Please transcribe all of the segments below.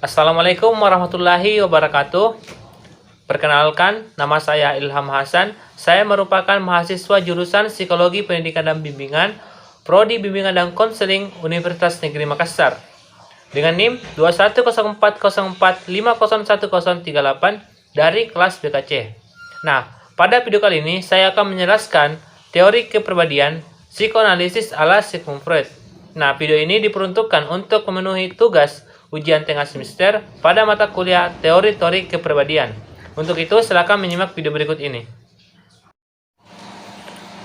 Assalamualaikum warahmatullahi wabarakatuh. Perkenalkan, nama saya Ilham Hasan. Saya merupakan mahasiswa jurusan Psikologi Pendidikan dan Bimbingan, Prodi Bimbingan dan Konseling Universitas Negeri Makassar. Dengan NIM 210404501038 dari kelas BKC. Nah, pada video kali ini saya akan menjelaskan teori kepribadian psikoanalisis ala Sigmund Freud. Nah, video ini diperuntukkan untuk memenuhi tugas ujian tengah semester pada mata kuliah teori-teori kepribadian. Untuk itu, silakan menyimak video berikut ini.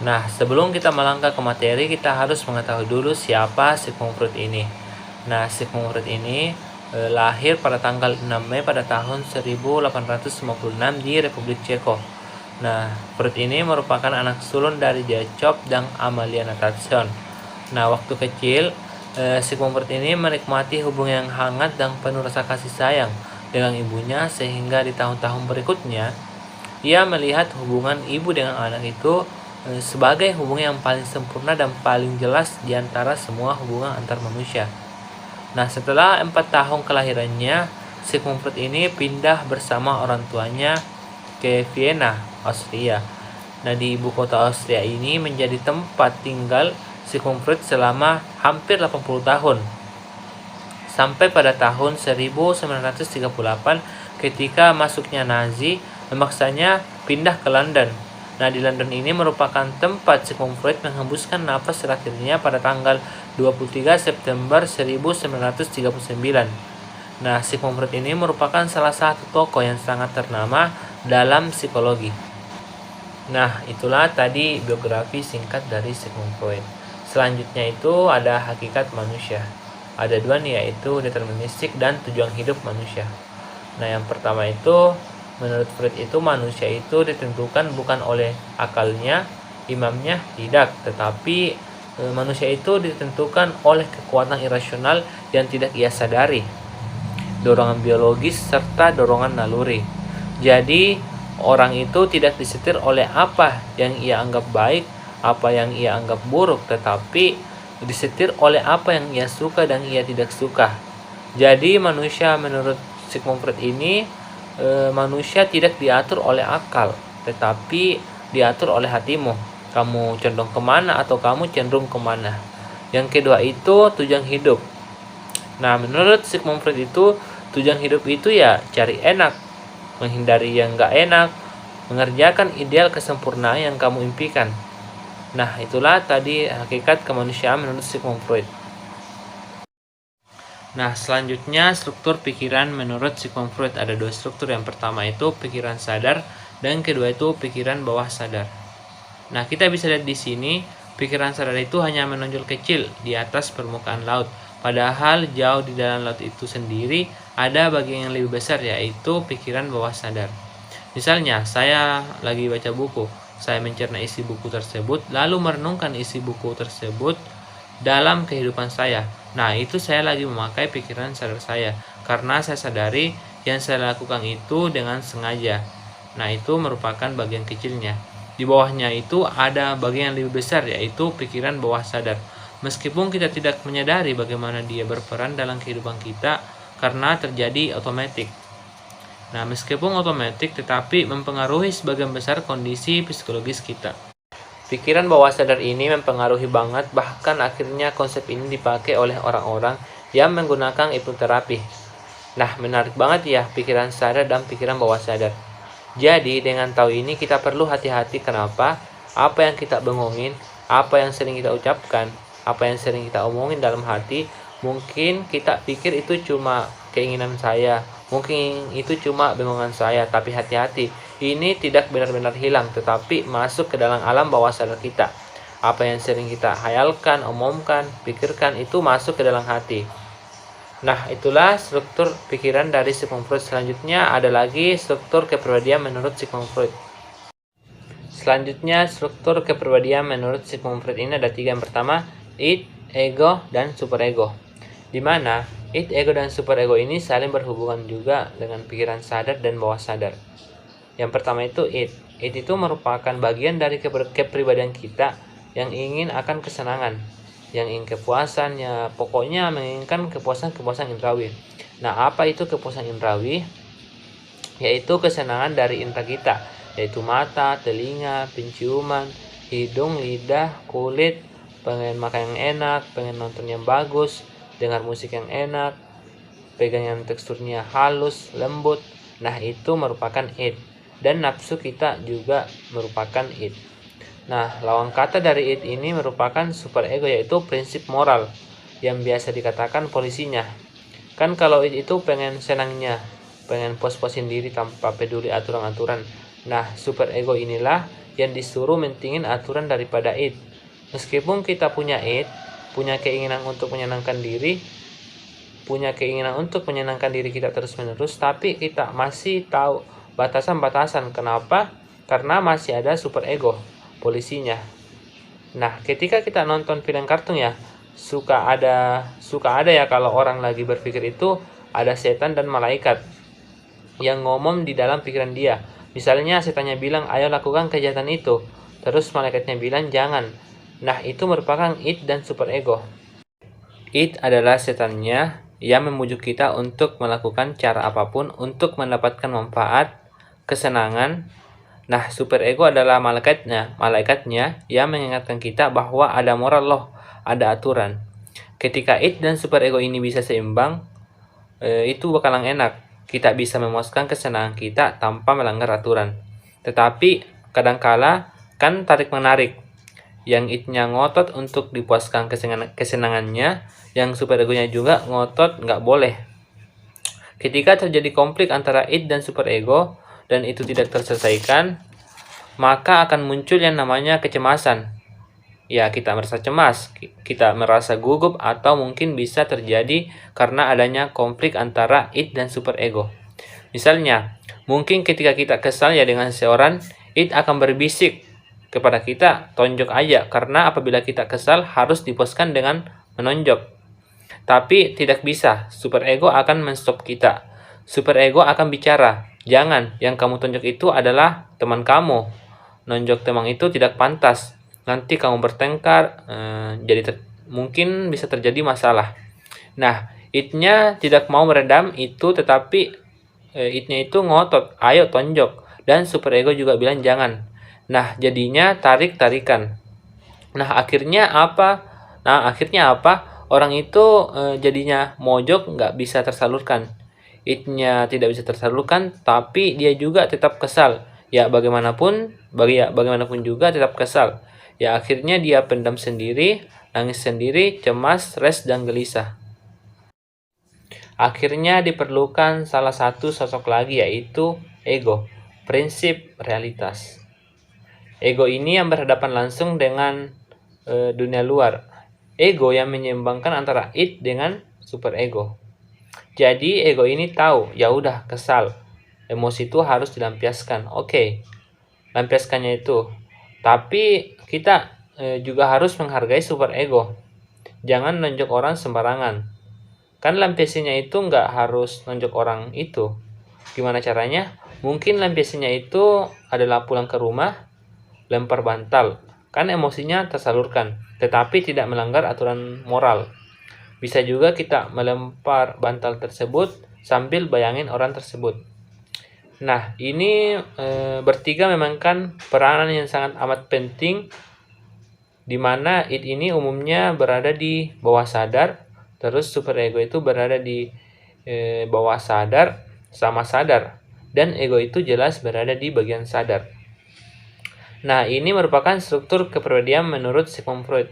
Nah, sebelum kita melangkah ke materi, kita harus mengetahui dulu siapa Sigmund Freud ini. Nah, Sigmund Freud ini lahir pada tanggal 6 Mei pada tahun 1856 di Republik Ceko. Nah, Freud ini merupakan anak sulung dari Jacob dan Amalia Natation. Nah, waktu kecil, Sigmund Freud ini menikmati hubungan yang hangat dan penuh rasa kasih sayang dengan ibunya, sehingga di tahun-tahun berikutnya ia melihat hubungan ibu dengan anak itu sebagai hubungan yang paling sempurna dan paling jelas di antara semua hubungan antar manusia. Nah, setelah 4 tahun kelahirannya, Sigmund Freud ini pindah bersama orang tuanya ke Vienna, Austria. Nah, di ibu kota Austria ini menjadi tempat tinggal Sigmund Freud selama hampir 80 tahun. Sampai pada tahun 1938 ketika masuknya Nazi memaksanya pindah ke London. Nah, di London ini merupakan tempat Sigmund Freud menghembuskan napas terakhirnya pada tanggal 23 September 1939. Nah, Sigmund Freud ini merupakan salah satu tokoh yang sangat ternama dalam psikologi. Nah, itulah tadi biografi singkat dari Sigmund Freud. Selanjutnya itu ada hakikat manusia. Ada dua nih, yaitu deterministik dan tujuan hidup manusia. Nah, yang pertama itu, menurut Freud itu manusia itu ditentukan bukan oleh akalnya, imamnya, tidak, tetapi manusia itu ditentukan oleh kekuatan irasional yang tidak ia sadari, dorongan biologis serta dorongan naluri. Jadi, orang itu tidak disetir oleh apa yang ia anggap baik, apa yang ia anggap buruk, tetapi disetir oleh apa yang ia suka dan ia tidak suka. Jadi manusia menurut Sigmund Freud ini, manusia tidak diatur oleh akal, tetapi diatur oleh hatimu. Kamu condong kemana atau kamu cenderung kemana. Yang kedua itu tujuan hidup. Nah, menurut Sigmund Freud itu tujuan hidup itu ya cari enak, menghindari yang gak enak, mengerjakan ideal kesempurnaan yang kamu impikan. Nah, itulah tadi hakikat kemanusiaan menurut Sigmund Freud. Nah, selanjutnya struktur pikiran menurut Sigmund Freud ada dua struktur. Yang pertama itu pikiran sadar dan kedua itu pikiran bawah sadar. Nah, kita bisa lihat di sini pikiran sadar itu hanya menonjol kecil di atas permukaan laut. Padahal jauh di dalam laut itu sendiri ada bagian yang lebih besar, yaitu pikiran bawah sadar. Misalnya, saya lagi baca buku. Saya mencerna isi buku tersebut, lalu merenungkan isi buku tersebut dalam kehidupan saya. Nah, itu saya lagi memakai pikiran sadar saya, karena saya sadari yang saya lakukan itu dengan sengaja. Nah, itu merupakan bagian kecilnya. Di bawahnya itu ada bagian yang lebih besar, yaitu pikiran bawah sadar. Meskipun kita tidak menyadari bagaimana dia berperan dalam kehidupan kita, karena terjadi otomatis. Nah, meskipun otomatis, tetapi mempengaruhi sebagian besar kondisi psikologis kita. Pikiran bawah sadar ini mempengaruhi banget, bahkan akhirnya konsep ini dipakai oleh orang-orang yang menggunakan hipnoterapi. Nah, menarik banget ya pikiran sadar dan pikiran bawah sadar. Jadi, dengan tahu ini kita perlu hati-hati. Kenapa? Apa yang kita bengongin, apa yang sering kita ucapkan, apa yang sering kita omongin dalam hati, mungkin kita pikir itu cuma keinginan saya, mungkin itu cuma bengongan saya, tapi hati-hati, ini tidak benar-benar hilang, tetapi masuk ke dalam alam bawah sadar kita. Apa yang sering kita hayalkan, omongkan, pikirkan, itu masuk ke dalam hati. Nah, itulah struktur pikiran dari Sigmund Freud. Selanjutnya ada lagi struktur kepribadian menurut Sigmund Freud. Selanjutnya, struktur kepribadian menurut Sigmund Freud ini ada 3. Yang pertama, id, ego, dan superego. Di mana id, ego, dan superego ini saling berhubungan juga dengan pikiran sadar dan bawah sadar. Yang pertama itu id. Id itu merupakan bagian dari kepribadian kita yang ingin akan kesenangan. yang ingin kepuasan, ya pokoknya menginginkan kepuasan indrawi. Nah, apa itu kepuasan indrawi? Yaitu kesenangan dari indera kita, yaitu mata, telinga, penciuman, hidung, lidah, kulit, pengen makan yang enak, pengen nonton yang bagus, dengar musik yang enak, pegang yang teksturnya halus, lembut. Nah, itu merupakan id. Dan nafsu kita juga merupakan id. Nah, lawan kata dari id ini merupakan superego, yaitu prinsip moral yang biasa dikatakan polisinya. Kan kalau id itu pengen senangnya, pengen puas-puasin diri tanpa peduli aturan-aturan. Nah, superego inilah yang disuruh mentingin aturan daripada id. Meskipun kita punya id, punya keinginan untuk menyenangkan diri, punya keinginan untuk menyenangkan diri kita terus-menerus, tapi kita masih tahu batasan-batasan. Kenapa? Karena masih ada superego, polisinya. Nah, ketika kita nonton film kartun ya, suka ada ya kalau orang lagi berpikir itu ada setan dan malaikat yang ngomong di dalam pikiran dia. Misalnya setannya bilang, ayo lakukan kejahatan itu. Terus malaikatnya bilang, jangan. Nah, itu merupakan id dan superego. Id adalah setannya yang membujuk kita untuk melakukan cara apapun untuk mendapatkan manfaat, kesenangan. Nah, superego adalah malaikatnya yang mengingatkan kita bahwa ada moral loh, ada aturan. Ketika id dan superego ini bisa seimbang, itu bakalan enak. Kita bisa memuaskan kesenangan kita tanpa melanggar aturan. Tetapi kadangkala kan tarik-menarik. Yang id-nya ngotot untuk dipuaskan kesenangannya, yang superegonya juga ngotot nggak boleh. Ketika terjadi konflik antara id dan superego, dan itu tidak terselesaikan, maka akan muncul yang namanya kecemasan. Ya, kita merasa cemas, kita merasa gugup, atau mungkin bisa terjadi karena adanya konflik antara id dan superego. Misalnya, mungkin ketika kita kesal ya dengan seseorang, id akan berbisik kepada kita, tonjok aja, karena apabila kita kesal harus dipuaskan dengan menonjok. Tapi tidak bisa, superego akan menstop kita. Superego akan bicara, jangan, yang kamu tonjok itu adalah teman kamu. Nonjok teman itu tidak pantas. Nanti kamu bertengkar, mungkin bisa terjadi masalah. Nah, id-nya tidak mau meredam itu, tetapi id-nya itu ngotot, ayo tonjok. Dan superego juga bilang jangan. Nah, jadinya tarik-tarikan. Nah, akhirnya apa? Orang itu jadinya mojok, nggak bisa tersalurkan. Id-nya tidak bisa tersalurkan, tapi dia juga tetap kesal. Ya, bagaimanapun juga tetap kesal. Ya, akhirnya dia pendam sendiri, nangis sendiri, cemas, stres, dan gelisah. Akhirnya diperlukan salah satu sosok lagi, yaitu ego, prinsip realitas. Ego ini yang berhadapan langsung dengan dunia luar. Ego yang menyeimbangkan antara id dengan superego. Jadi ego ini tahu, ya udah kesal, emosi itu harus dilampiaskan. Oke, lampiaskannya itu. Tapi kita juga harus menghargai superego. Jangan nonjok orang sembarangan. Kan lampiasinya itu nggak harus nonjok orang itu. Gimana caranya? Mungkin lampiasinya itu adalah pulang ke rumah, lempar bantal, kan emosinya tersalurkan, tetapi tidak melanggar aturan moral. Bisa juga kita melempar bantal tersebut sambil bayangin orang tersebut. Nah, ini bertiga memainkan peranan yang sangat amat penting, di mana id ini umumnya berada di bawah sadar, terus superego itu berada di bawah sadar sama sadar, dan ego itu jelas berada di bagian sadar. Nah, ini merupakan struktur kepribadian menurut Sigmund Freud.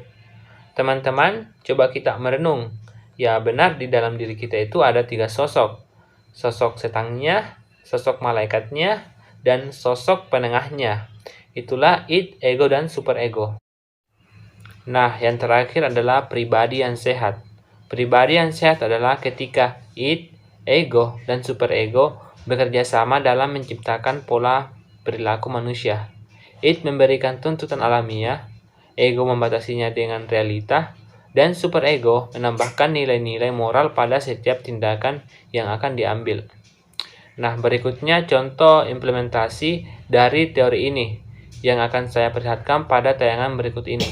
Teman-teman, coba kita merenung. Ya, benar di dalam diri kita itu ada 3 sosok. Sosok setannya, sosok malaikatnya, dan sosok penengahnya. Itulah id, ego, dan superego. Nah, yang terakhir adalah pribadi yang sehat. Pribadi yang sehat adalah ketika id, ego, dan superego bekerja sama dalam menciptakan pola perilaku manusia. Id memberikan tuntutan alamiah, ego membatasinya dengan realita, dan superego menambahkan nilai-nilai moral pada setiap tindakan yang akan diambil. Nah, berikutnya contoh implementasi dari teori ini yang akan saya perlihatkan pada tayangan berikut ini.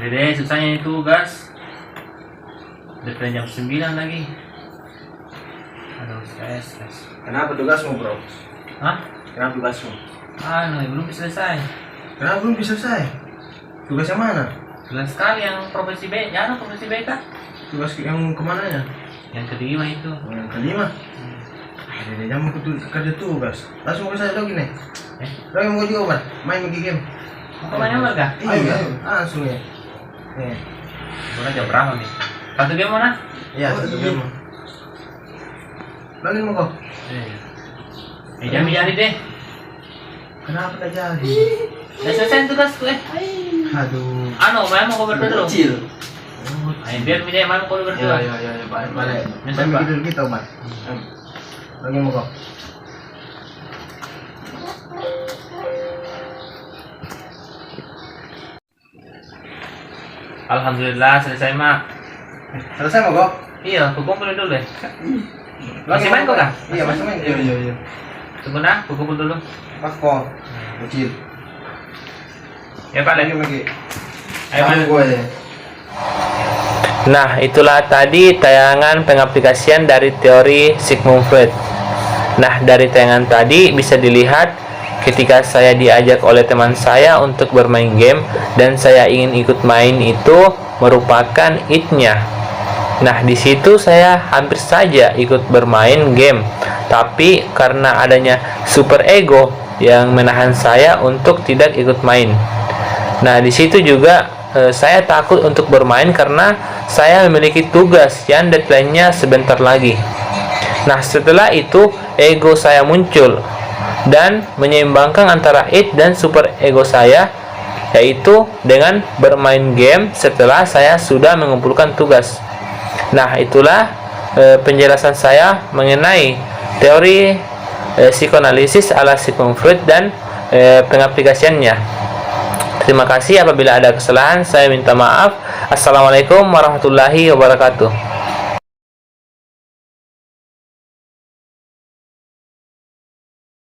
Dede, susahnya itu tugas. Udah jam 9 lagi. Aduh, stres. Kenapa tugasmu, bro? Hah? Kenapa tugasmu? Belum selesai. Kenapa belum bisa selesai? Tugas yang mana? Jelas sekali yang profesi B, ya profesi B kan? Tugas yang kemananya? Yang kedua itu. Yang kelima? Jadi jam kerja tugas. Langsung ke saya login nih. Login mau juga, main game. Mau main apa? Ayo, langsung ya. Nih. Udah jam berapa nih? Satu game mana? Iya, satu game. Login mau kok? Jangan jadi deh. Kenapa tak jadi? Udah selesai tugasku Aduh. Main mau cover dulu. Kecil. Biar meja main mau cover dulu. Iya, balik. Main begitu kita, Mas. Login mau kok? Alhamdulillah selesai, Mak. Selesai mau kok? Iya, aku kumpulin dulu deh. Masih main kok, Kak? Iya, masih main. Iya. Tunggu nah, aku kumpul dulu. Mas kok. Kecil. Ya, Pak, lagi. Ayo, main. Nah, itulah tadi tayangan pengaplikasian dari teori Sigmund Freud. Nah, dari tayangan tadi bisa dilihat ketika saya diajak oleh teman saya untuk bermain game dan saya ingin ikut main itu merupakan id-nya. Nah, di situ saya hampir saja ikut bermain game, tapi karena adanya super ego yang menahan saya untuk tidak ikut main. Nah, di situ juga saya takut untuk bermain karena saya memiliki tugas yang deadline-nya sebentar lagi. Nah, setelah itu ego saya muncul dan menyeimbangkan antara id dan super ego saya, yaitu dengan bermain game setelah saya sudah mengumpulkan tugas. Nah, itulah penjelasan saya mengenai teori psikoanalisis ala Sigmund Freud dan pengaplikasiannya. Terima kasih. Apabila ada kesalahan saya minta maaf. Assalamualaikum warahmatullahi wabarakatuh.